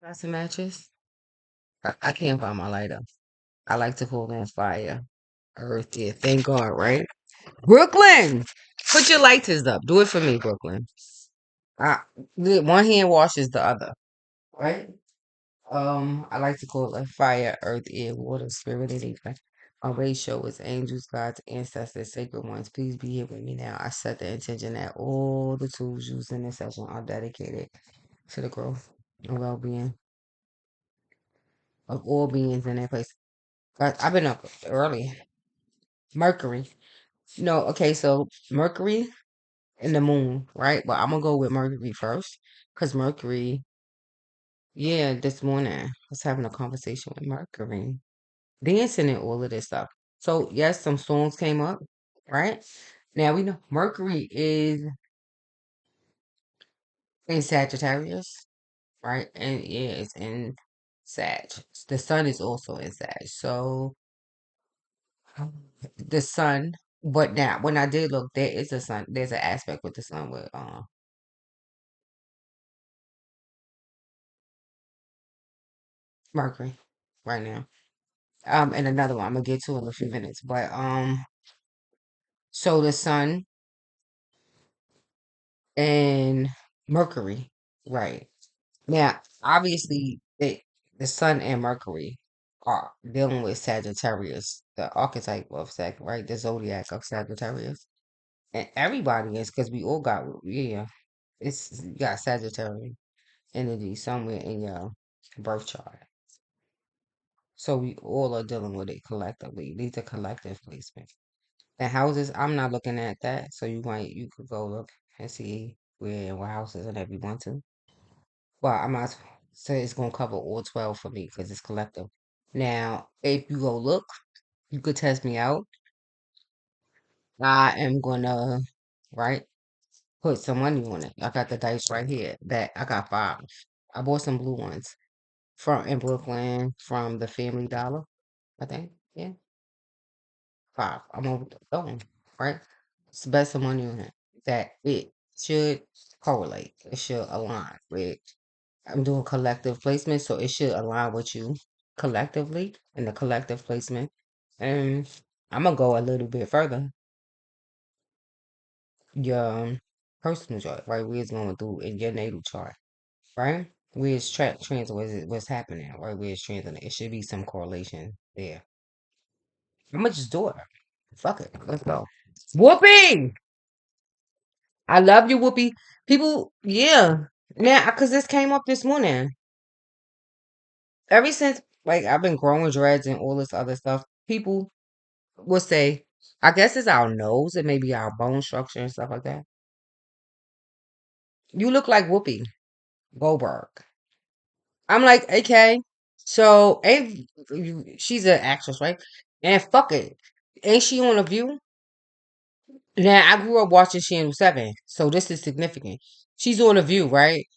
Got some matches? I can't find my lighter. I like to call in fire. Earth, yeah, thank God, right? Brooklyn! Put your lighters up. Do it for me, Brooklyn. I, one hand washes the other, right? I like to call it fire, earth, air, water, spirit, and ether. My ratio is angels, gods, ancestors, sacred ones. Please be here with me now. I set the intention that all the tools used in this session are dedicated to the growth and well-being of all beings in their place. I've been up early. Mercury. No, okay, so Mercury and the moon, right? But I'm gonna go with Mercury first, because Mercury, yeah, this morning I was having a conversation with Mercury, dancing and all of this stuff. So yes, some songs came up, right? Now we know Mercury is in Sagittarius, right? And yeah, it's in Sag. The sun is also in Sag. So the sun, but now when I did look, there is a sun. There's an aspect with the sun with Mercury right now. And another one I'm gonna get to in a few minutes. But so the sun and Mercury, right? Now, obviously, the sun and Mercury are dealing with Sagittarius, the archetype of Sag, right? The zodiac of Sagittarius. And everybody is because we all got, yeah, it's you got Sagittarius energy somewhere in your birth chart. So we all are dealing with it collectively. These are collective placements. The houses, I'm not looking at that. So you could go look and see where and what houses and if you want to. Well, I'm not say it's gonna cover all 12 for me because it's collective. Now, if you go look, you could test me out. I am gonna, right, put some money on it. I got the dice right here. That I got five. I bought some blue ones from in Brooklyn from the Family Dollar, I think. Yeah, five. I'm gonna throw them, right? Bet some money on it. That it should correlate. It should align with I'm doing collective placement, so it should align with you collectively in the collective placement. And I'm gonna go a little bit further. Your personal chart, right? Where it's going through in your natal chart, right? Where it's what's happening, right? Where it's transiting. It should be some correlation there. I'm gonna just do it. Fuck it. Let's go. Whoopee! I love you, Whoopi. People, yeah. Now, because this came up this morning. Ever since, like, I've been growing dreads and all this other stuff, people will say, I guess it's our nose and maybe our bone structure and stuff like that. You look like Whoopi Goldberg. I'm like, okay. So, she's an actress, right? And fuck it. Ain't she on a view? Now, I grew up watching Channel 7, so this is significant. She's on a view, right?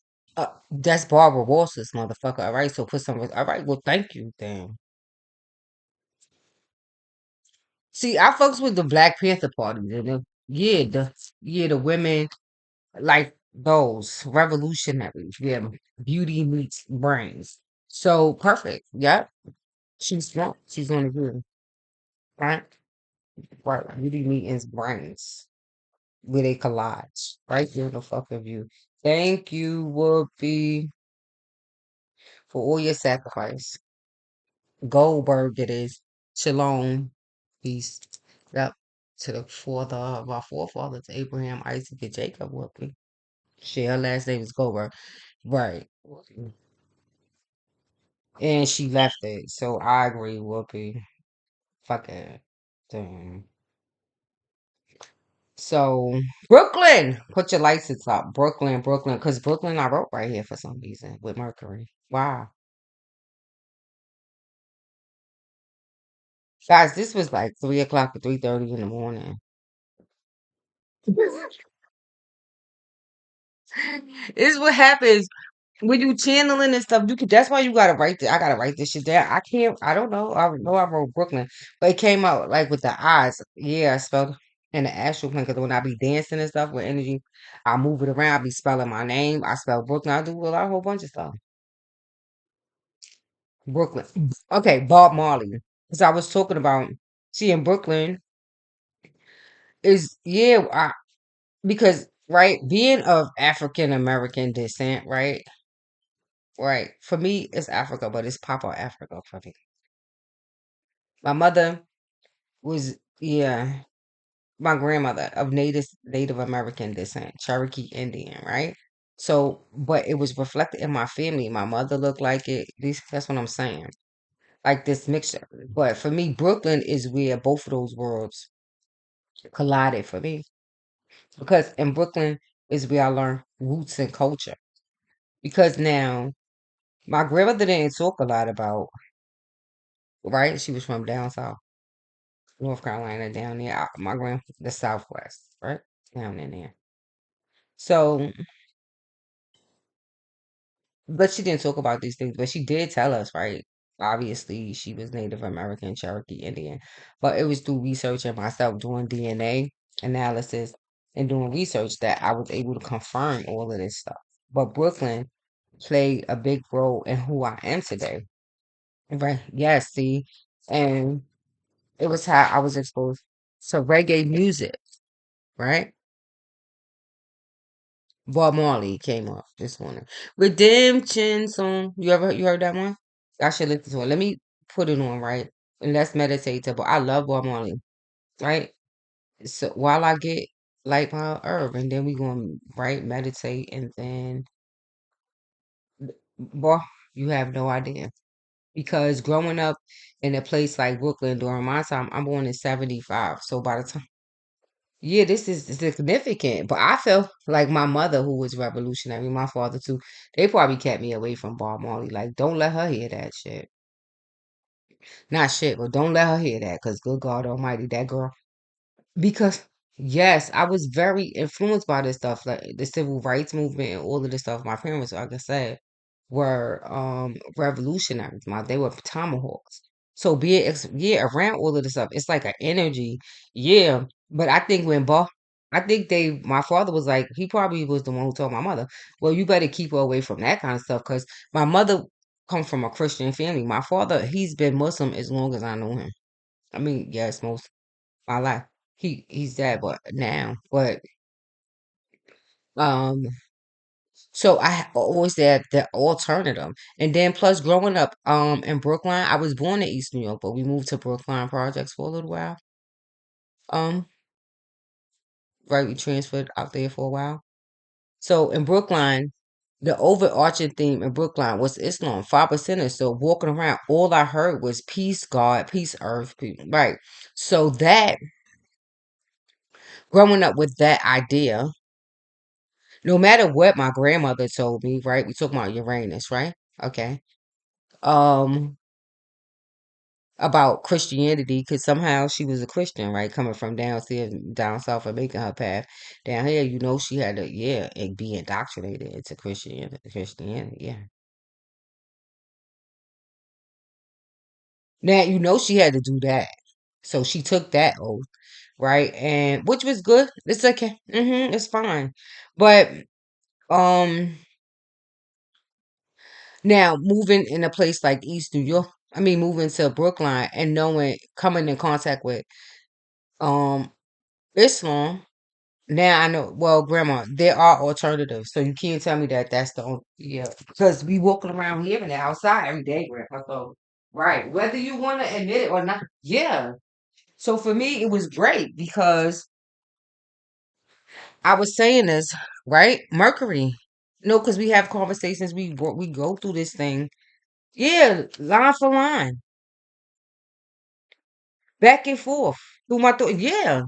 That's Barbara Walters, motherfucker, all right? So put some, all right, well, thank you, then. See, I fucks with the Black Panther Party, yeah, the women like those revolutionaries. Yeah, beauty meets brains. So perfect. Yep, she's strong. She's on the good, right? Right. Beauty meets brains where they collage. Right there, the fuck of you. Thank you, Whoopi, for all your sacrifice. Goldberg, it is. Shalom. Peace. Yep. To the father of our forefathers, Abraham, Isaac, and Jacob, Whoopi. Shit, her last name is Goldberg. Right. And she left it. So I agree, Whoopi. Fuck it. Damn. So Brooklyn, put your license up. Brooklyn, Brooklyn. Because Brooklyn I wrote right here for some reason with Mercury. Wow. Guys, this was like 3 o'clock or 3:30 in the morning. This is what happens when you channeling and stuff. You could. That's why you gotta write. I gotta write this shit down. I can't. I don't know. I know I wrote Brooklyn, but it came out like with the eyes. Yeah, I spelled in the astral plane because when I be dancing and stuff with energy, I move it around. I be spelling my name. I spell Brooklyn. I do a whole bunch of stuff. Brooklyn. Okay, Bob Marley. Because I was talking about, see, in Brooklyn is, yeah, because, right, being of African American descent, right? Right. For me, it's Africa, but it's Papa Africa for me. My mother was, yeah, my grandmother of Native American descent, Cherokee Indian, right? So, but it was reflected in my family. My mother looked like it. That's what I'm saying. Like this mixture. But for me, Brooklyn is where both of those worlds collided for me. Because in Brooklyn is where I learned roots and culture. Because now my grandmother didn't talk a lot about, right? She was from down south, North Carolina, down there. The Southwest, right? Down in there. So, but she didn't talk about these things, but she did tell us, right? Obviously, she was Native American, Cherokee Indian, but it was through researching myself, doing DNA analysis and doing research that I was able to confirm all of this stuff. But Brooklyn played a big role in who I am today, right? Yes, see, and it was how I was exposed to reggae music, right? Bob Marley came up this morning. Redemption song. You heard that one? I should listen to it. Let me put it on, right? And let's meditate to, but I love Bob Marley, right? So while I get like my herb, and then we gonna right meditate, and then boy, you have no idea. Because growing up in a place like Brooklyn during my time, I'm born in 75. So by the time, yeah, this is significant. But I felt like my mother, who was revolutionary, my father too, they probably kept me away from Bob Marley. Like, don't let her hear that shit. Not shit, but don't let her hear that, because good God Almighty, that girl. Because yes, I was very influenced by this stuff, like the civil rights movement and all of this stuff. My parents, like I said, were revolutionaries. They were tomahawks. So yeah, around all of this stuff, it's like an energy. Yeah. But I think I think my father was like, he probably was the one who told my mother, well, you better keep her away from that kind of stuff, because my mother come from a Christian family. My father, he's been Muslim as long as I know him. I mean, yes, most my life. He's that, but now, but um, so I always said the alternative, and then plus growing up in Brookline, I was born in East New York, but we moved to Brookline Projects for a little while. Um, right, we transferred out there for a while. So in Brookline, the overarching theme in Brookline was Islam, 5%. So walking around, all I heard was peace, God, peace, earth, peace. Right. So that growing up with that idea, no matter what my grandmother told me, right? We talking about Uranus, right? Okay. Um, about Christianity, because somehow she was a Christian, right? Coming from downstairs, down south, and making her path down here. You know, she had to, yeah, and be indoctrinated into Christianity. Christianity, yeah. Now you know she had to do that, so she took that oath, right? And which was good. It's okay. It's fine, but um. Now, moving in a place like East New York, I mean, moving to Brookline and knowing, coming in contact with um Islam, now I know, well, Grandma, there are alternatives. So you can't tell me that that's the only, yeah, because we walking around here and outside every day, Grandpa. So, right, whether you want to admit it or not, yeah. So for me, it was great because I was saying this, right? Mercury. No, because we have conversations, we go through this thing. Yeah, line for line. Back and forth through my thought. Yeah,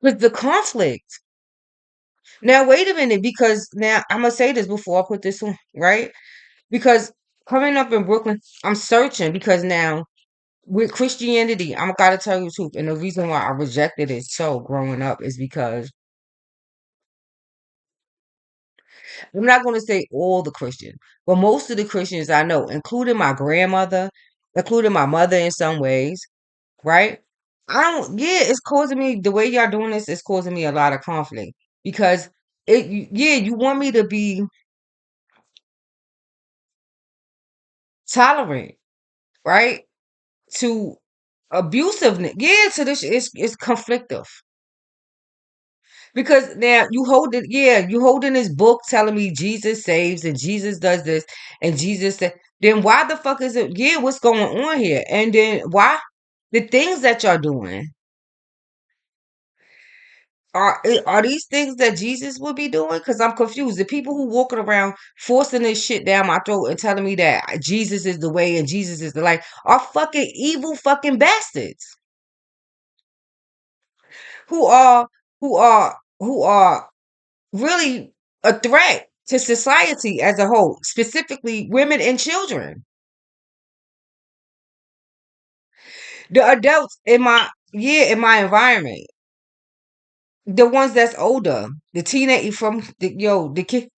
with the conflict. Now, wait a minute, because now I'm gonna say this before I put this on, right? Because coming up in Brooklyn, I'm searching because now with Christianity, I'm gotta tell you the truth, and the reason why I rejected it so growing up is because I'm not gonna say all the Christians, but most of the Christians I know, including my grandmother, including my mother in some ways, right? I don't, yeah, it's causing me, the way y'all doing this is causing me a lot of conflict because yeah, you want me to be tolerant, right? To abusiveness. Yeah, to this it's conflictive. Because now you holding, yeah, you holding this book telling me Jesus saves and Jesus does this and Jesus said, then why the fuck is it? Yeah, what's going on here? And then why the things that y'all doing are these things that Jesus would be doing? Because I'm confused. The people who walking around forcing this shit down my throat and telling me that Jesus is the way and Jesus is the life are fucking evil fucking bastards who are who are really a threat to society as a whole, specifically women and children. The adults in my in my environment, the ones that's older, the teenage from the kid,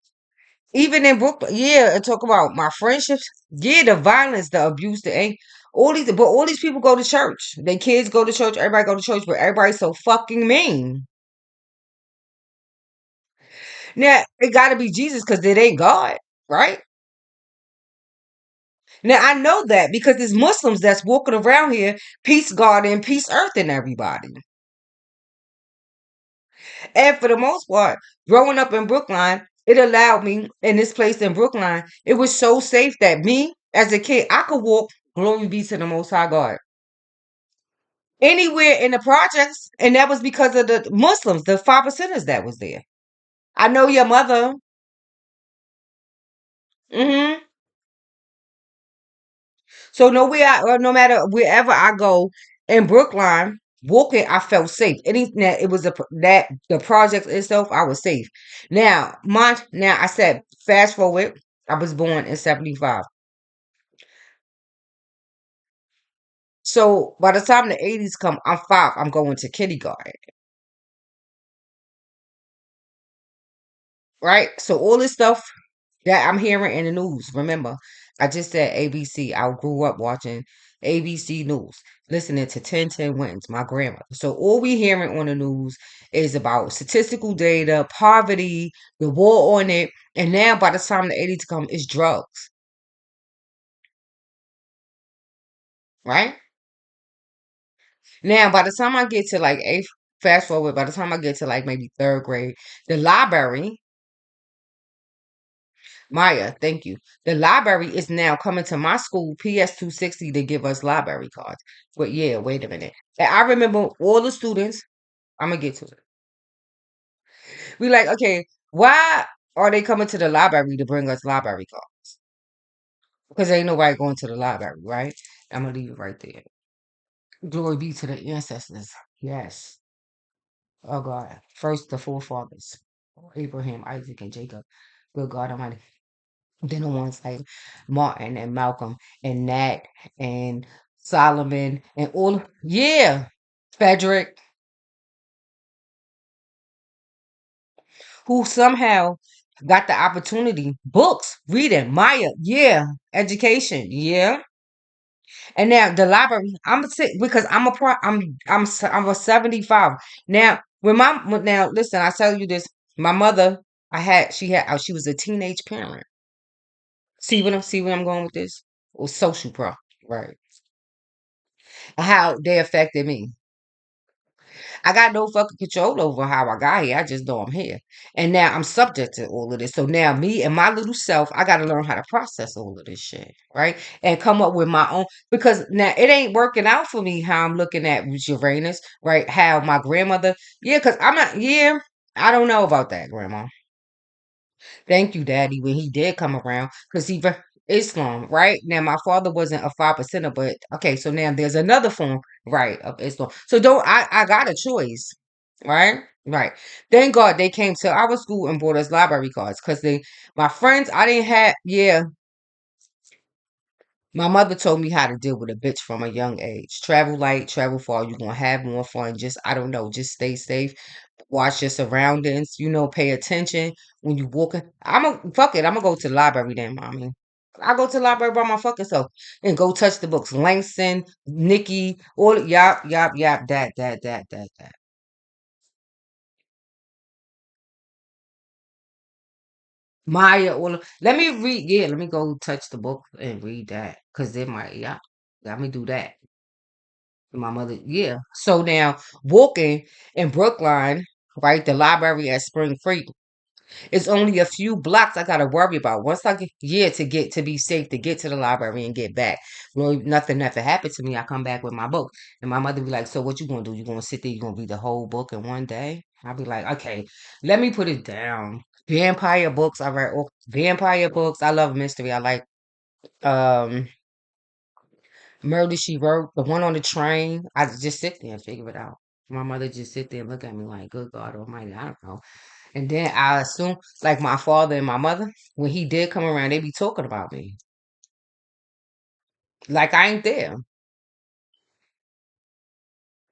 even in Brooklyn, yeah, and talk about my friendships, yeah, the violence, the abuse, the ain't all these people go to church. Their kids go to church, everybody go to church, but everybody's so fucking mean. Now it got to be Jesus because it ain't God, right? Now I know that because there's Muslims that's walking around here, peace God and peace earth and everybody. And for the most part, growing up in Brookline, it allowed me in this place in Brookline. It was so safe that me as a kid, I could walk. Glory be to the Most High God. Anywhere in the projects, and that was because of the Muslims, the 5%ers that was there. I know your mother. Hmm. So no matter wherever I go in Brookline, walking, I felt safe. Anything that it was that the project itself, I was safe. Now I said fast forward. I was born in 75. So by the time the 80s come, I'm 5. I'm going to kindergarten, right? So all this stuff that I'm hearing in the news. Remember, I just said ABC. I grew up watching ABC News, listening to 1010 Wins, my grandmother. So all we hearing on the news is about statistical data, poverty, the war on it, and now by the time the 80s come, it's drugs, right? Now by the time I get to like eighth, fast forward, by the time I get to like maybe third grade, the library, Maya, thank you. The library is now coming to my school, PS260, to give us library cards. But yeah, wait a minute. And I remember all the students, I'm gonna get to it. We like, okay, why are they coming to the library to bring us library cards? Because ain't nobody going to the library, right? I'm gonna leave it right there. Glory be to the ancestors. Yes. Oh God. First the forefathers. Abraham, Isaac, and Jacob. Good God Almighty. Then the ones like Martin and Malcolm and Nat and Solomon and all, yeah, Frederick, who somehow got the opportunity. Books, reading, Maya, yeah, education, yeah. And now the library, I'm sick because I'm a 75. Now now listen, I tell you this, my mother, she was a teenage parent. See where I'm going with this? Or social problem, right? How they affected me. I got no fucking control over how I got here. I just know I'm here. And now I'm subject to all of this. So now me and my little self, I gotta learn how to process all of this shit. Right. And come up with my own because now it ain't working out for me how I'm looking at Uranus, right? How my grandmother, yeah, because I'm not, yeah, I don't know about that, grandma. Thank you, Daddy, when he did come around, because he Islam, right? Now my father wasn't a 5%er, but okay, so now there's another form, right, of Islam. So don't I got a choice, right? Right. Thank God they came to our school and brought us library cards because they my friends I didn't have yeah. My mother told me how to deal with a bitch from a young age. Travel light, travel far. You're gonna have more fun. Just I don't know, just stay safe. Watch your surroundings, pay attention when you walking. Fuck it, I'm gonna go to the library then, mommy. I go to the library by my fucking self and go touch the books. Langston, Nikki, all yap, that. Maya Orlov. Let me read. Yeah, let me go touch the book and read that because it might. Yeah, let me do that. My mother. Yeah. So now walking in Brookline, right? The library at Spring Creek. It's only a few blocks I gotta worry about. Once I get yeah to be safe to get to the library and get back. Well, nothing ever happened to me. I come back with my book, and my mother be like, "So what you gonna do? You gonna sit there? You gonna read the whole book in one day?" I'll be like, "Okay, let me put it down." Vampire books. I read all vampire books. I love mystery. I like um Murder She Wrote. The one on the train. I just sit there and figure it out. My mother just sit there and look at me like, "Good God Almighty, I don't know." And then I assume, like my father and my mother, when he did come around, they be talking about me. Like I ain't there.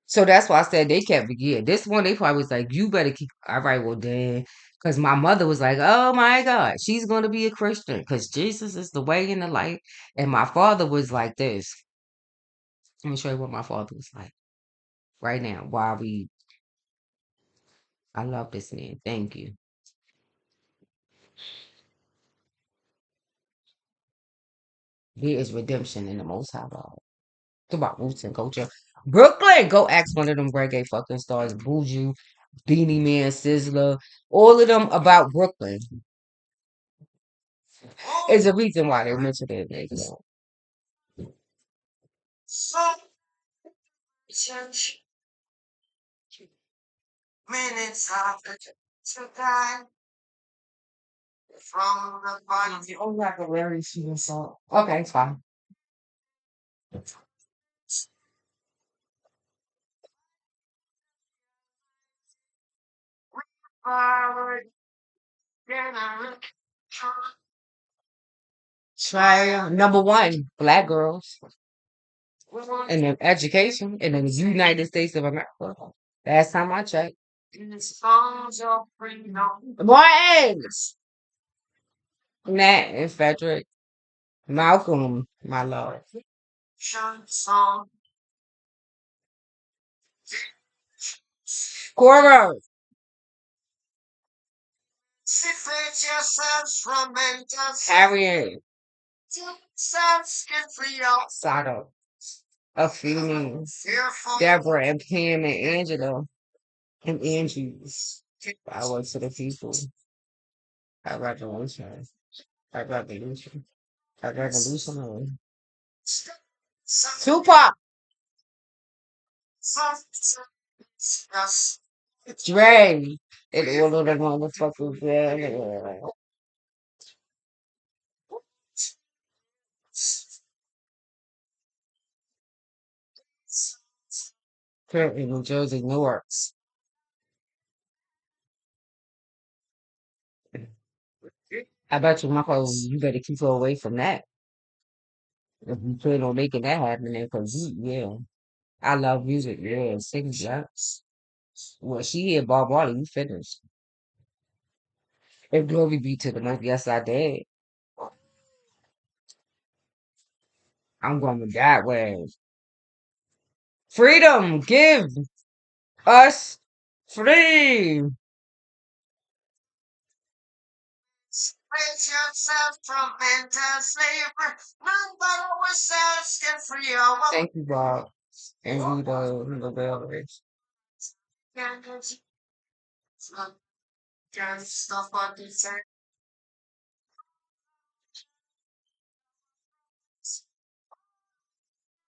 So that's why I said they kept yeah. This one they probably was like, you better keep all right, well then. Because my mother was like, oh my God, she's gonna be a Christian because Jesus is the way and the light. And my father was like this. Let me show you what my father was like right now. While we I love this man. Thank you. There is redemption in the most high God. Talk about roots and culture. Brooklyn, go ask one of them reggae fucking stars, Buju, Beanie Man, Sizzler, all of them about Brooklyn. There's a reason why they mentioned it. Oh, like a very sweet song. Okay, it's fine. Try number one, black girls and then education in the United States of America. Last time I checked. Martins! Nat and Frederick. Malcolm, my lord. Cora. Harriet. Sato. Afeni. Deborah and Pam and Angela. And Angie. I went to the people. I revolution. I revolution. I revolutionary. Tupac. Dre. And all of the motherfuckers there. Currently New Jersey, Newark. I bet you, Marco, you better keep her away from that. If you plan on making that happen, then, cause yeah, I love music. Yeah, sing jacks. Well, she hit Bob Marley. You finished. If glory be to the Most, yes, I did. I'm going with that way. Freedom, give us free. Thank you, Bob. And Rita, the Bells.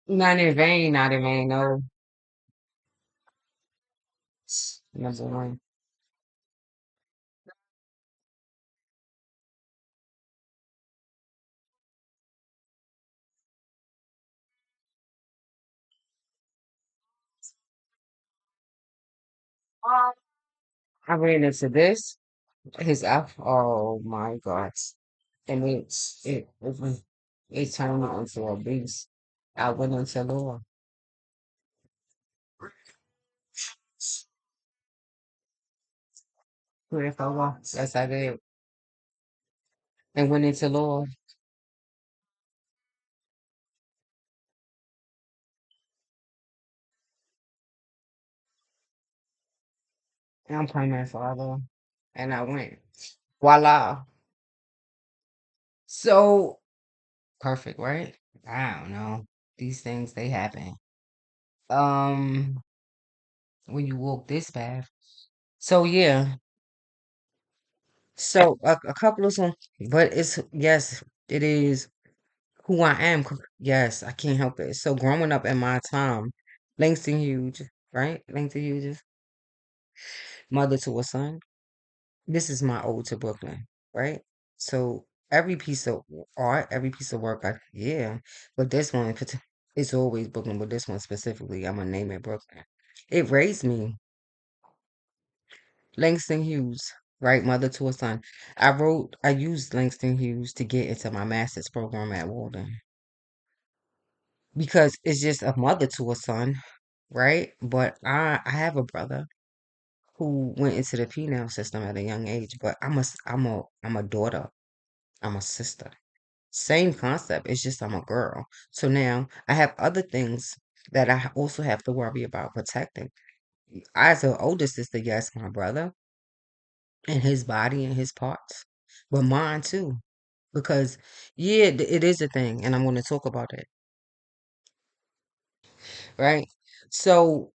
not in vain, no. Number one. I ran into this. His app. Oh my God. And it turned me into a beast. I went into law. 3 or 4 law. Yes, I did. And went into law. And I'm praying for law. And I went. Voila. So perfect, right? I don't know. These things they happen. Um, when you walk this path. So yeah. So a couple of songs, but it's yes, it is who I am. Yes, I can't help it. So growing up in my time, Langston Hughes, right? Langston Hughes, is mother to a son. This is my ode to Brooklyn, right? So every piece of art, every piece of work, yeah, but this one, it's always Brooklyn, but this one specifically, I'm gonna name it Brooklyn. It raised me, Langston Hughes, right? Mother to a son. I used Langston Hughes to get into my master's program at Walden because it's just a mother to a son, right? But I have a brother who went into the penal system at a young age, but I'm a daughter. I'm a sister. Same concept. It's just I'm a girl. So now I have other things that I also have to worry about protecting. As an older sister, yes, my brother and his body and his parts, but mine too. Because yeah, it is a thing, and I'm going to talk about it, right? So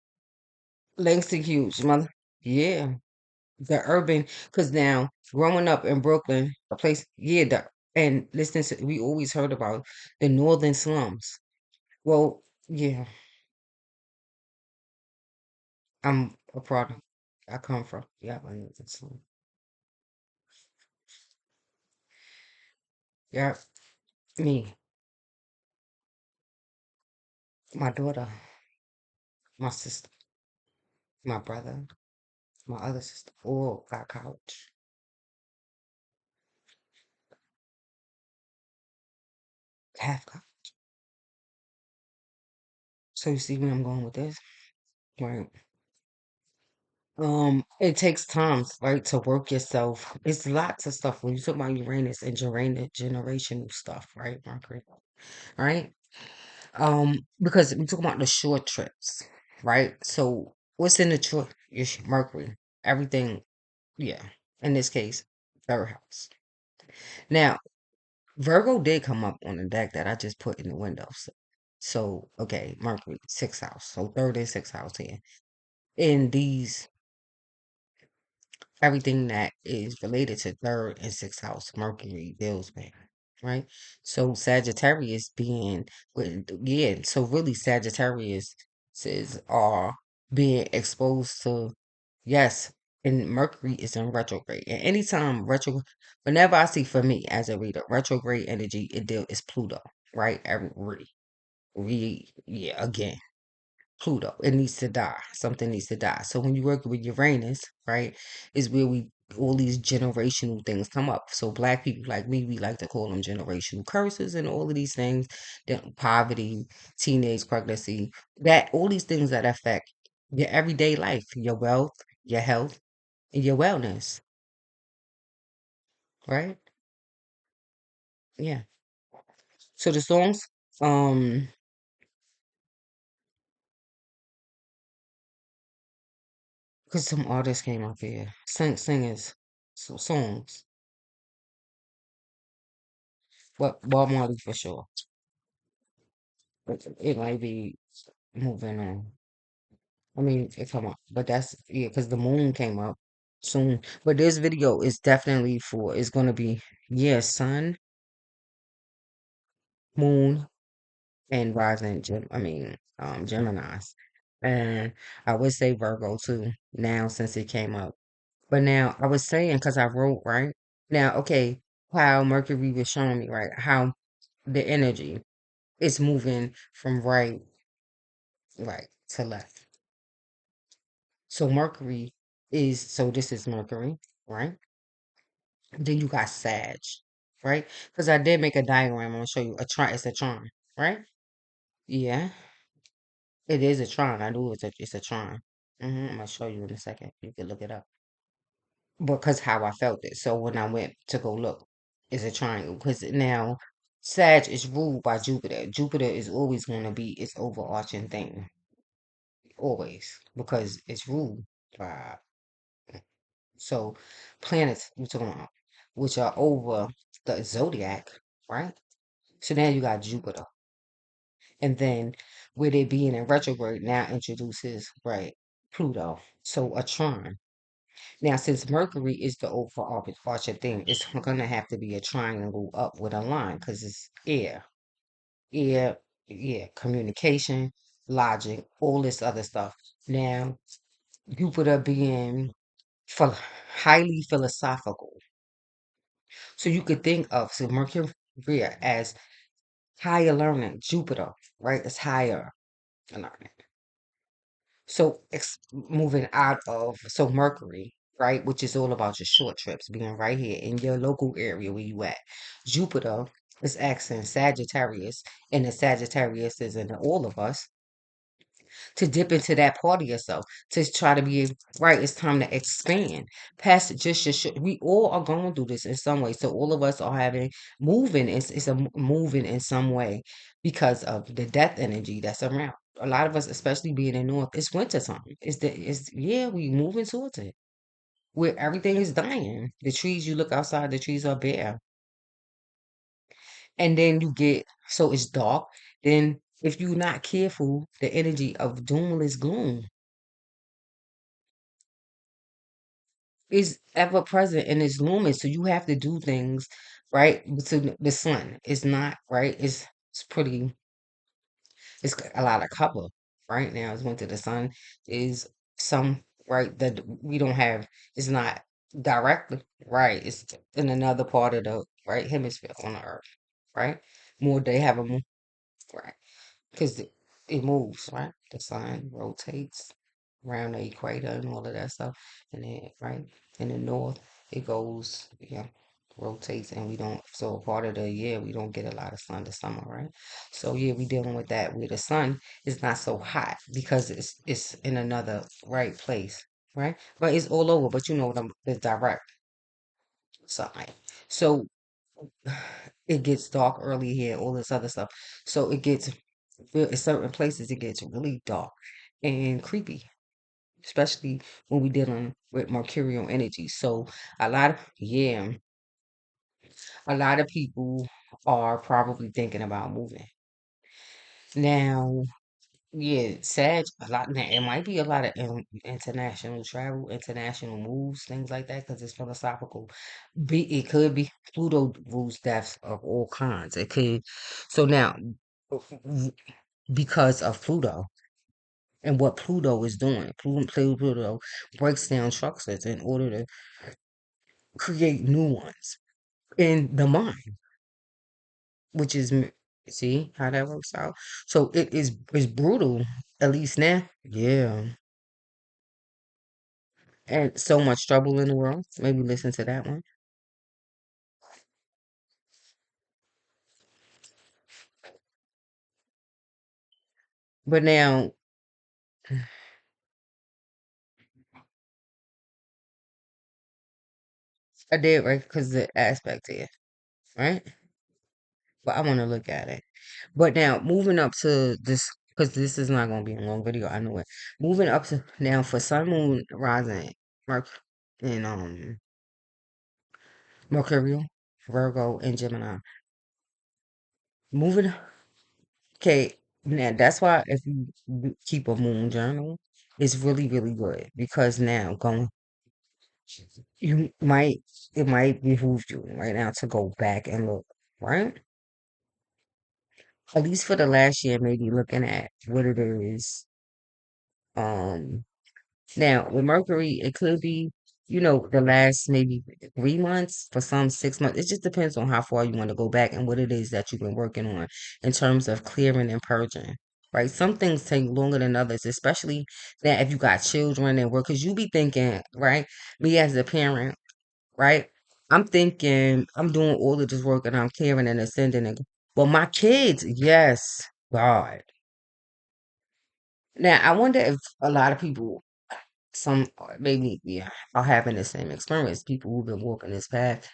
Langston Hughes, mother, yeah, the urban. Because now growing up in Brooklyn, a place, yeah, and listen to, we always heard about the northern slums. Well, yeah, I'm a product. I come from. Yeah, I know it's yeah, me, my daughter, my sister, my brother, my other sister, all got college, half college. So you see where I'm going with this, right? It takes time, right, to work yourself. It's lots of stuff when you talk about Uranus and generational stuff, right, Mercury, right? Because we talk about the short trips, right? So what's in the short? Mercury, everything. Yeah, in this case, third house. Now, Virgo did come up on the deck that I just put in the window. So okay, Mercury, sixth house. So third and sixth house here. In these, everything that is related to third and sixth house, Mercury deals with, right? So Sagittarius being, yeah, so really Sagittarius are being exposed to, yes, and Mercury is in retrograde. And anytime whenever I see, for me as a reader, retrograde energy, is Pluto, right? Yeah, again. Pluto. It needs to die. Something needs to die. So when you work with Uranus, right, is where we all these generational things come up. So black people like me, we like to call them generational curses and all of these things, poverty, teenage pregnancy, that all these things that affect your everyday life, your wealth, your health, and your wellness, right? Yeah. So the songs, um, because some artists came up here, singers, so songs, but Bob Marley for sure. But it might be moving on. I mean, it come up, but that's yeah, because the moon came up soon. But this video is definitely for. It's gonna be yeah, sun, moon, and rising. I mean, Gemini's, and I would say Virgo too. Now since it came up, but now I was saying because I wrote right now. Okay, how Mercury was showing me right how the energy is moving from right to left. So Mercury so this is Mercury, right? Then you got Sag, right? Because I did make a diagram. I'm gonna show you a trine. It's a trine, right? Yeah, it is a trine. I knew it's a trine. I'm gonna show you in a second. You can look it up. Because how I felt it. So when I went to go look, it's a triangle. Because now Sag is ruled by Jupiter. Jupiter is always gonna be its overarching thing, always, because it's ruled by. So planets we're talking about, which are over. the zodiac, right? So now you got Jupiter. And then with it being in retrograde now introduces, right, Pluto. So a trine. Now, since Mercury is the overarching thing, it's gonna have to be a triangle up with a line because it's air, air, yeah, communication, logic, all this other stuff. Now, Jupiter being phil- highly philosophical, so you could think of so Mercury as higher learning. Jupiter, right, is higher learning. So moving out of so Mercury, right, which is all about your short trips, being right here in your local area where you at. Jupiter is accent Sagittarius, and the Sagittarius is in all of us to dip into that part of yourself to try to be right. It's time to expand past just your. We all are going through this in some way, so all of us are having moving. It's moving in some way because of the death energy that's around. A lot of us, especially being in North, it's winter time. It's yeah, we moving towards it where everything is dying. The trees, you look outside, the trees are bare, and then you get so it's dark. Then if you're not careful, the energy of doomless gloom is ever present and it's looming. So you have to do things right. So the sun is not right. It's pretty. It's a lot of cover right now. It's winter. The sun is some right that we don't have. It's not directly right. It's in another part of the right hemisphere on the earth. Right. More they have a moon. Right. Because it moves, right? The sun rotates around the equator and all of that stuff. And then, right, in the north, it goes, yeah, rotates, and we don't, so part of the year, we don't get a lot of sun this summer, right? So, yeah, we dealing with that where the sun is not so hot because it's in another right place, right? But it's all over, but you know what the direct side. So, it gets dark early here, all this other stuff. So it gets in certain places it gets really dark and creepy, especially when we dealing with mercurial energy. So yeah, a lot of people are probably thinking about moving. Now, yeah, Sag, a lot now it might be a lot of international travel, international moves, things like that, because it's philosophical. It could be Pluto rules deaths of all kinds. It could so now because of Pluto and what Pluto is doing. Pluto breaks down structures in order to create new ones in the mind, which is see how that works out. So it's brutal, at least now. Yeah, and so much trouble in the world. Maybe listen to that one. But now I did right because the aspect here, right? But I want to look at it. But now moving up to this, because this is not going to be a long video. I know it. Moving up to now for Sun, Moon, Rising, Merc, and Mercurial, Virgo, and Gemini. Moving. Okay. Now that's why if you keep a moon journal, it's really really good because now going you might it might behoove you right now to go back and look right at least for the last year maybe looking at what it is um now, with Mercury, it could be, the last maybe 3 months, for some 6 months. It just depends on how far you want to go back and what it is that you've been working on in terms of clearing and purging, right? Some things take longer than others, especially that if you got children and work, because you be thinking, right? Me as a parent, right? I'm thinking I'm doing all of this work and I'm clearing and ascending and well, my kids, yes, God. Now, I wonder if a lot of people some maybe yeah are having the same experience. People who've been walking this path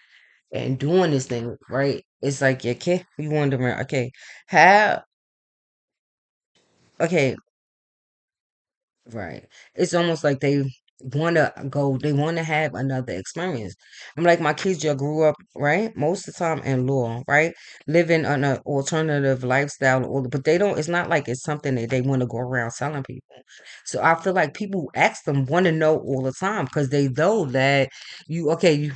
and doing this thing, right? It's like your kid, you wondering, okay, how, okay, right? It's almost like they wanna go, they wanna have another experience. I'm like, my kids just grew up, right? Most of the time in law, right? Living on an alternative lifestyle, but they don't, it's not like it's something that they want to go around telling people. So I feel like people who ask them want to know all the time because they know that okay,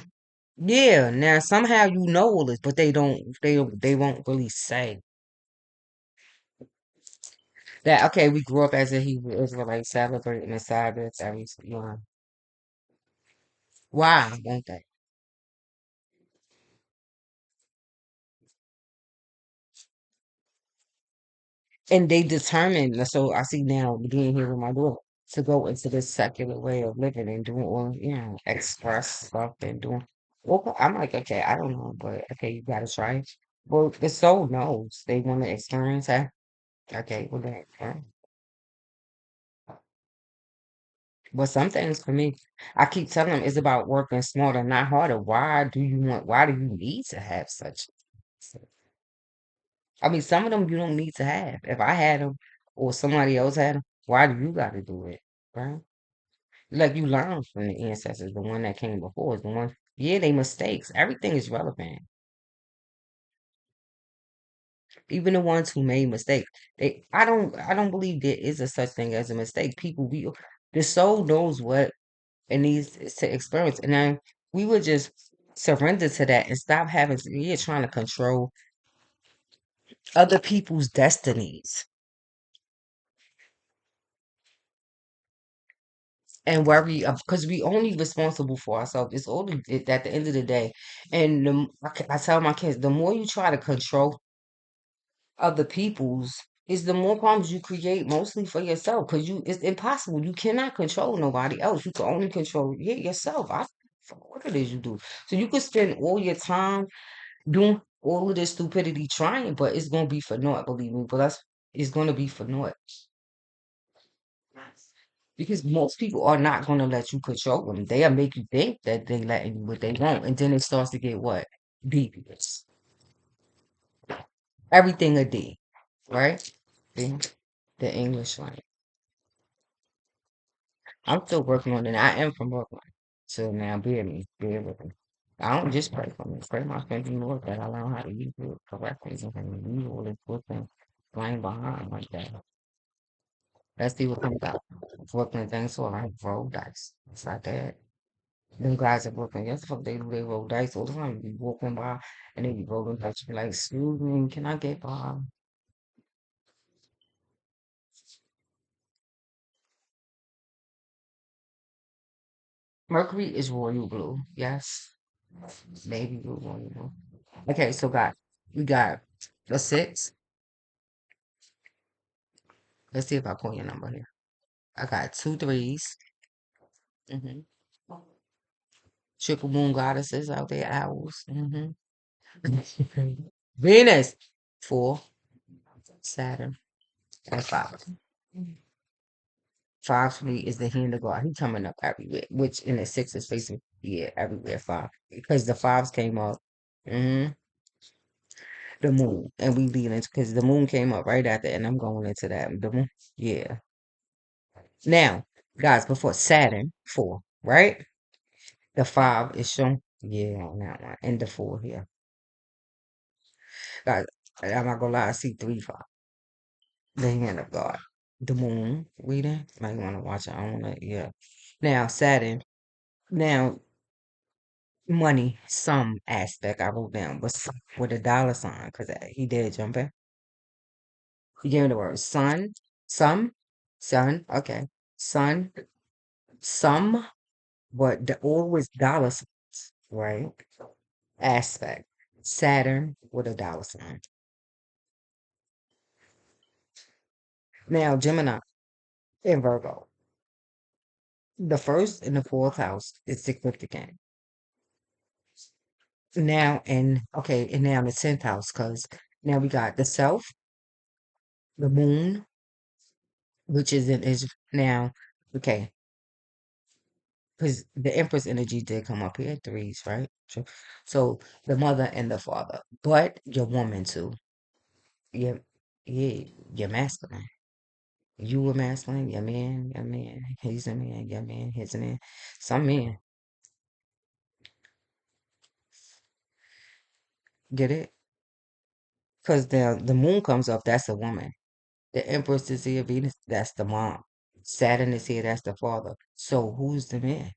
yeah, now somehow you know all this, but they won't really say that, okay, we grew up as a Hebrew Israelite celebrating the Sabbath every, why won't they? And they determined, so I see now being here with my daughter to go into this secular way of living and doing all, express stuff and doing. Well, I'm like, okay, I don't know, but okay, you gotta try it. Well, the soul knows they want to experience that. Okay, well, then, but some things for me, I keep telling them it's about working smarter, not harder. Why do you need to have such? I mean, some of them you don't need to have. If I had them or somebody else had them, why do you got to do it? Right? Like you learn from the ancestors, the one that came before is the one. Yeah, they mistakes. Everything is relevant. Even the ones who made mistakes. I don't believe there is a such thing as a mistake. The soul knows what it needs to experience, and then we would just surrender to that and stop having to, you're trying to control other people's destinies and worry because we only responsible for ourselves. It's only at the end of the day. And I tell my kids, the more you try to control other people's, is the more problems you create, mostly for yourself. Because it's impossible. You cannot control nobody else. You can only control yourself. What it is you do. So you could spend all your time doing all of this stupidity trying, but it's gonna be for naught. Believe me, but it's gonna be for naught. Because most people are not going to let you control them. They'll make you think that they letting you what they want. And then it starts to get what? Devious. Everything a D, right? D, the English language. I'm still working on it. I am from Brooklyn. So now bear with me. I don't just pray for me. Pray my strength in the Lord that I learn how to use it correctly. So I can use all this Brooklyn playing behind like that. Let's see what comes out. Brooklyn things so I roll dice. It's like that. Them guys at Brooklyn, yes, fuck, they roll dice all the time. You be walking by and they be rolling dice. You be like, excuse me, can I get by? Mercury is royal blue. Yes. Navy blue, royal blue. Okay, so we got a six. Let's see if I pull your number here. I got two threes. Mm-hmm. Triple moon goddesses out there, owls. Mm-hmm. Venus. Four. Saturn. And five. Five for me is the hand of God. He coming up everywhere, which in the six is facing, yeah, everywhere five. Because the fives came up, hmm the moon. And we lead into, because the moon came up right after, and I'm going into that. The moon, yeah. Now, guys, before Saturn, four, right? The five is shown, yeah, on that one. And the four here. Guys, I'm not gonna lie, I see three, five. The hand of God. The moon reading. Might want to watch it. I want to, yeah. Now, Saturn. Now, money, some aspect I wrote down, but with a dollar sign because he did jump in. He gave me the word sun, some, sun, okay, sun, some, but always dollar signs, right? Aspect, Saturn with a dollar sign. Now, Gemini and Virgo, the first and the fourth house is significant. Now, and now the 10th house, because now we got the self, the moon, which is now, okay, because the Empress energy did come up here, threes, right? So the mother and the father, but your woman too. Your, yeah, your masculine. You a masculine, your man, he's a man, your man, he's a man. Some men get it because the moon comes up. That's a woman. The Empress is here, Venus. That's the mom. Saturn is here. That's the father. So who's the man?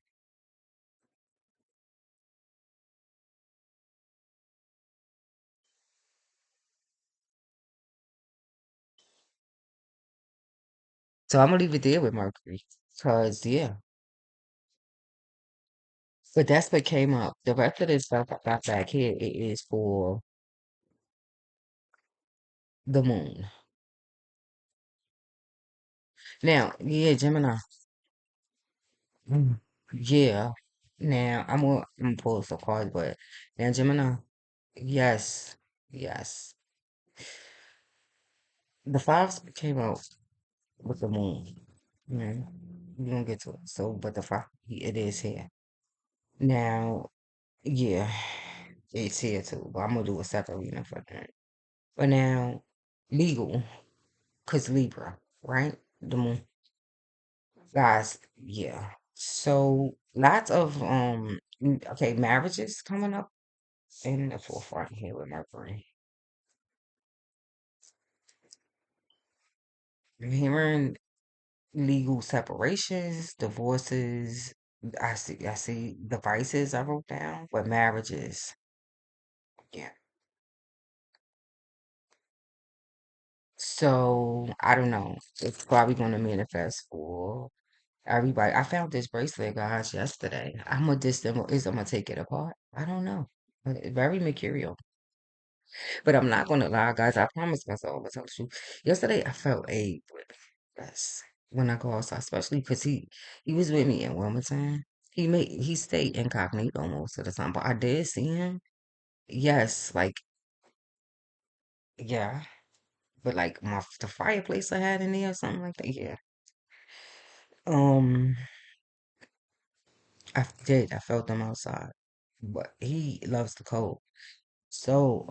So I'm gonna leave it there with Mercury, cause yeah. But that's what came up. The rest of this stuff I got back here, it is for the moon. Now, yeah, Gemini. Mm. Yeah. Now I'm gonna pull some cards, but now Gemini. Yes, yes. The fives came out with the moon. Yeah, we gonna get to it. So, but the five, it is here now. Yeah, it's here too. But I'm gonna do a separate reading for that. But now, legal, cause Libra, right? The moon, guys. Yeah. So lots of okay, marriages coming up in the forefront here with Mercury. I'm hearing legal separations, divorces. I see devices I wrote down, but marriages. Yeah. So I don't know. It's probably gonna manifest for everybody. I found this bracelet, guys, yesterday. I'm gonna disassemble is I'm gonna take it apart. I don't know. But it's very mercurial. But I'm not gonna lie, guys. I promise myself I'm gonna tell the truth. Yesterday I felt a yes when I go outside, especially because he was with me in Wilmington. He stayed incognito most of the time, but I did see him. Yes, like yeah, but like the fireplace I had in there or something like that. Yeah. Um, I did. I felt him outside, but he loves the cold. So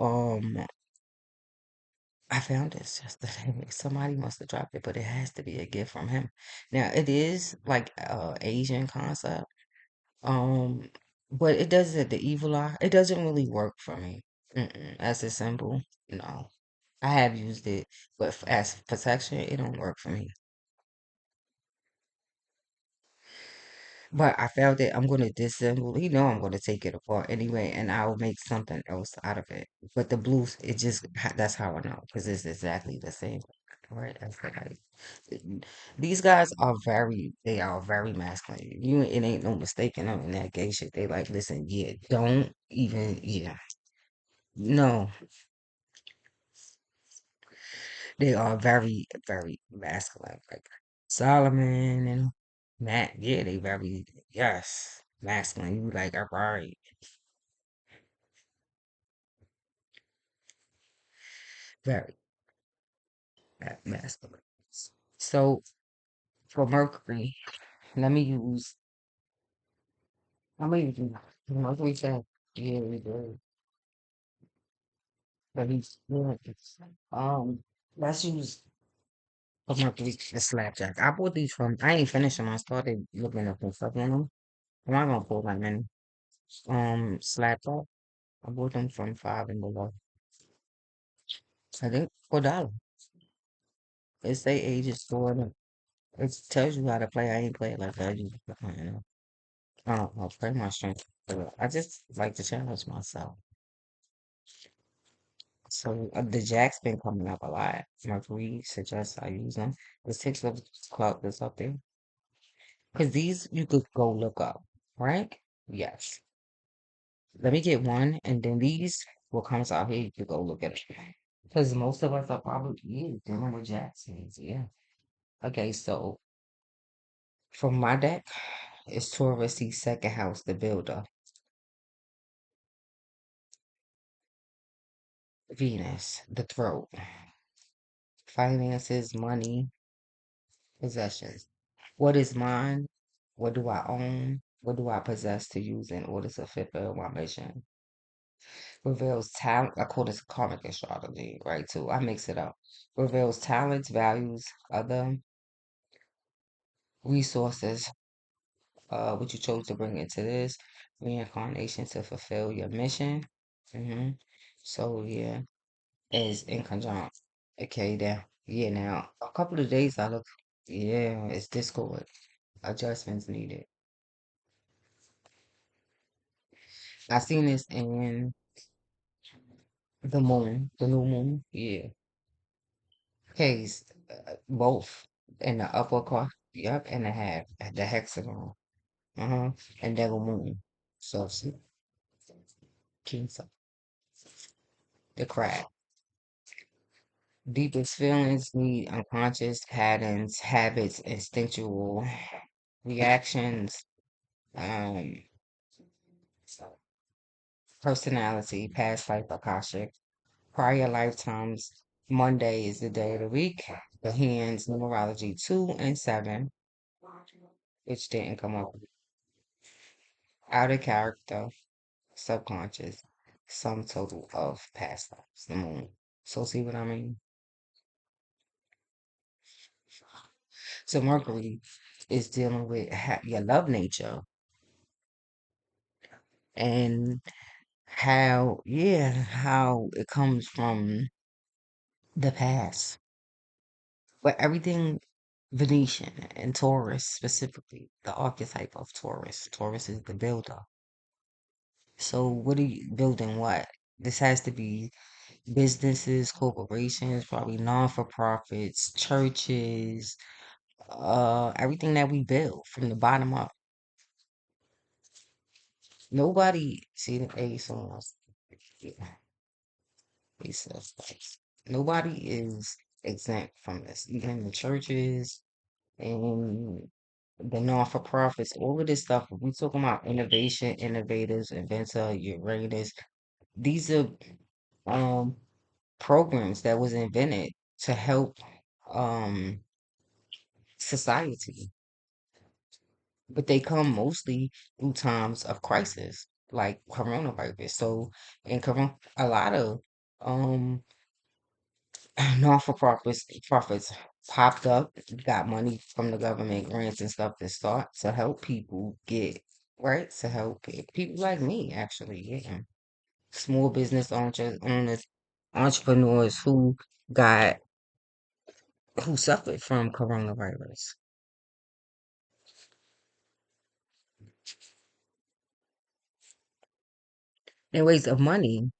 I found this yesterday. Somebody must have dropped it, but it has to be a gift from him. Now it is like Asian concept. Um, but it doesn't, the evil eye, it doesn't really work for me. As a symbol, no. I have used it, but as protection, it don't work for me. But I found that I'm gonna disassemble. You know, I'm gonna take it apart anyway, and I'll make something else out of it. But the blues, it just that's how I know because it's exactly the same. Right? That's like these guys are they are very masculine. You, it ain't no mistaking them in that gay shit. They like, listen, yeah, don't even, yeah, no, they are very masculine. Like Solomon and Matt, yeah, they very, yes, masculine. You like, all right, very masculine. So for Mercury, let me use, let me use Mercury said, yeah, we do. But he's, yeah, let's use for Mercury the slapjack. I bought these from, I ain't finished them. I started looking up and stuff on them. I'm not gonna pull that many. Slapjack. I bought them from Five and Below. I think $4. It's they ages for them. It tells you how to play. I ain't play it like that. You know. I don't know. Play my strength. But I just like to challenge myself. So the Jack's been coming up a lot. Mercury suggests I use them. The Six of Club is up there. Because these you could go look up, right? Yes. Let me get one, and then these will come out here. You could go look at it. Because most of us are probably dealing with Jacksons. Yeah. Okay, so from my deck, it's Taurus, the second house, the builder, Venus, the throat, finances, money, possessions. What is mine? What do I own? What do I possess to use in order to fulfill my mission? Reveals talent. I call this karmic astrology, right? Too. I mix it up. Reveals talents, values, other. resources, what you chose to bring into this reincarnation to fulfill your mission. hmm So yeah, is in conjunct. Okay, there. Yeah, now a couple of days I look. Yeah, it's Discord. Adjustments needed. I seen this in the moon, the new moon. Yeah, case both in the upper part. Yep, and the half, the hexagon. Uh-huh, and double moon. So see, Cancer, the crab. Deepest feelings need unconscious patterns, habits, instinctual reactions, um, personality, past life, akashic, prior lifetimes. Monday is the day of the week. The hands, numerology 2 and 7, which didn't come up. Outer character, subconscious, sum total of past lives, the moon. So see what I mean? So Mercury is dealing with your love nature and how, yeah, how it comes from the past. But everything Venetian and Taurus specifically, the archetype of Taurus. Taurus is the builder. So what are you building what? This has to be businesses, corporations, probably non-for-profits, churches, everything that we build from the bottom up. Nobody see the ace on us. Yeah, ace of spades. Nobody is exempt from this. Even the churches and the non-for-profits, all of this stuff. If we talking about innovation, innovators, inventor, Uranus, these are um programs that was invented to help um society, but they come mostly through times of crisis, like coronavirus. So, in a lot of um non-for-profits popped up, got money from the government, grants and stuff to start to help people get right, to help people like me, actually, yeah, small business owners, entrepreneurs who suffered from coronavirus in ways of money.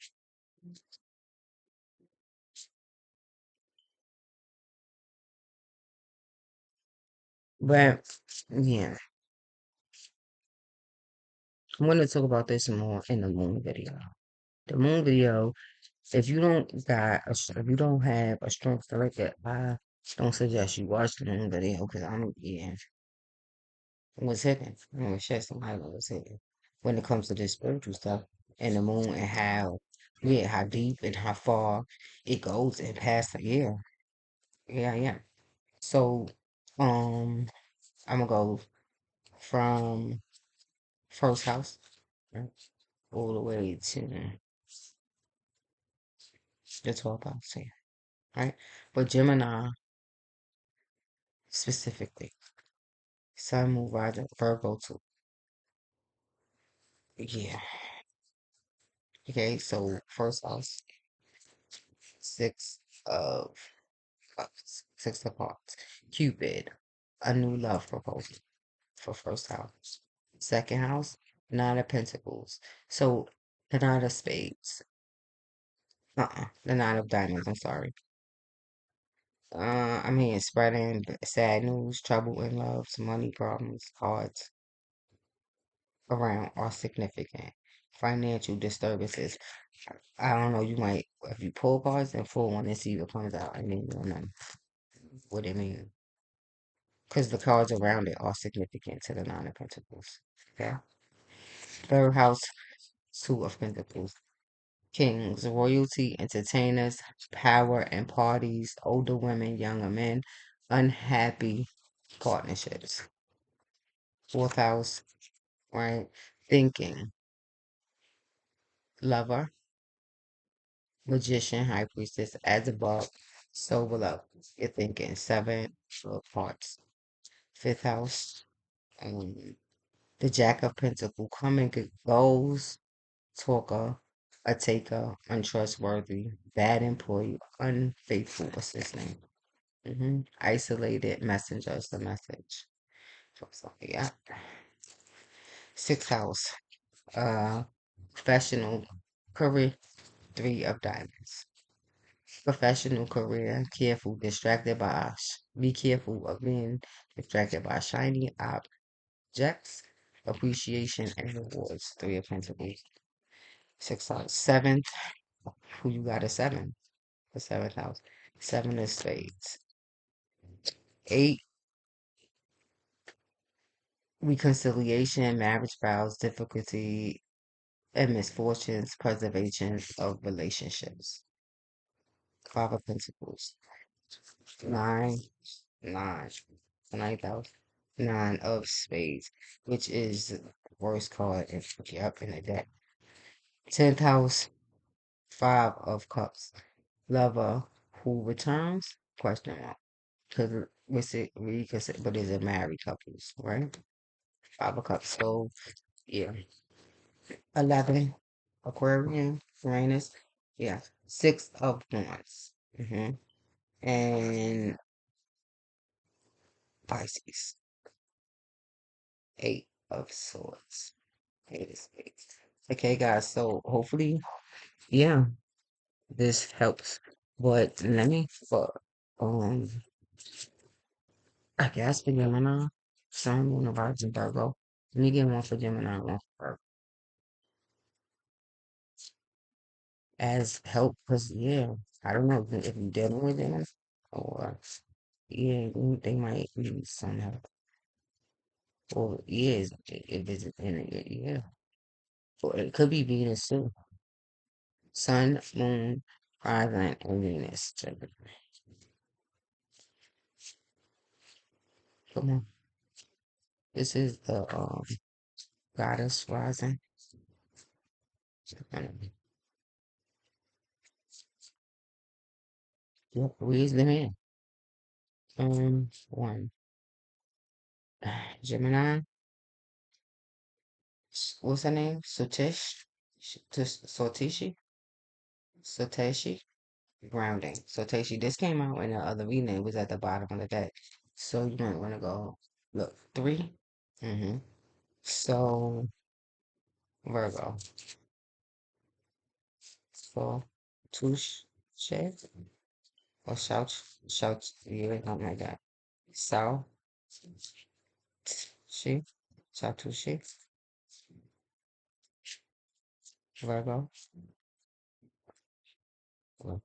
But yeah, I'm going to talk about this more in the moon video. The moon video, if you don't have a strong selector, I don't suggest you watch the moon video because I'm yeah, it was hidden. I'm gonna share some highlights hidden when it comes to this spiritual stuff and the moon and how deep and how far it goes and past. Yeah, yeah, yeah. So, um, I'm gonna go from first house, right, all the way to the 12th house here, right? But Gemini specifically, Sun, Moon, Rising, Virgo too. Yeah. Okay, so first house, six of cups, six of hearts. Cupid, a new love proposal for first house. Second house, nine of pentacles. So the nine of spades. The nine of diamonds, I'm sorry. I mean, spreading sad news, trouble in love, some money problems, cards around are significant. Financial disturbances. I don't know, you might, if you pull cards and pull one and see what comes out, and then you'll know what it means. Because the cards around it are significant to the Nine of Pentacles. Okay? Third house, Two of Pentacles. Kings, royalty, entertainers, power and parties, older women, younger men, unhappy partnerships. Fourth house, right? Thinking, lover, magician, high priestess, as above, so below. You're thinking seven of hearts. Fifth house. Um, the Jack of Pentacles, come and goes, talker, a taker, untrustworthy, bad employee, unfaithful assistant. Isolated messenger is the message. So, yeah. Sixth house. Professional career, three of diamonds. Professional career, careful, distracted by, be careful of being distracted by shiny objects, appreciation and rewards, three of pentacles. Sixth house. Seventh, who you got a seven? The seventh house. Seven of spades. Eight, reconciliation, marriage vows, difficulty and misfortunes, preservation of relationships. Five of pentacles. Nine, nine, the ninth house. Nine of spades, which is the worst card in the deck. Tenth house, five of cups. Lover who returns? Question mark. Because but it's a married couples, right? Five of cups. So yeah. 11, Aquarian, Uranus. Yeah. Six of wands. And Pisces. Eight of swords. Eight of spades. Okay, guys. So hopefully, yeah, this helps. But let me for um I guess for Gemini, Sun, Moon, and Rising Virgo. Let me get one for Gemini and one for Virgo. As help, because yeah, I don't know if you're dealing with them or yeah, they might need some help. Or yeah, if it's in it, yeah. Or it could be Venus too. Sun, Moon, Rising, and Venus. Come on. This is the goddess rising. Yep, raise them in. One. Gemini. What's her name? Sotish? Sotishi? Soteshi? Grounding. Soteshi. This came out in the other reading. It was at the bottom of the deck. So you might want to go look. Three. So Virgo. So Tush Shay or Shout yeah, something like that. Sao She Satushi Virgo. Well,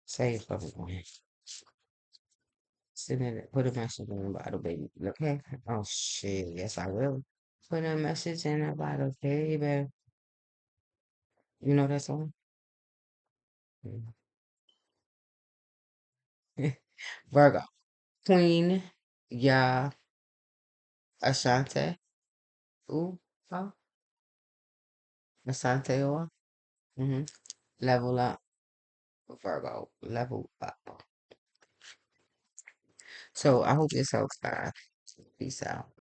say it for everyone. Send it, put a message in the bottle, baby. Okay. Oh shit. Yes, I will. Put a message in the bottle, baby. You know that song? Mm. Virgo. Queen. Ya. Ashante. Ooh. Oh. Asante or. Level up. Virgo. Level up. So I hope this helps, guys. Peace out.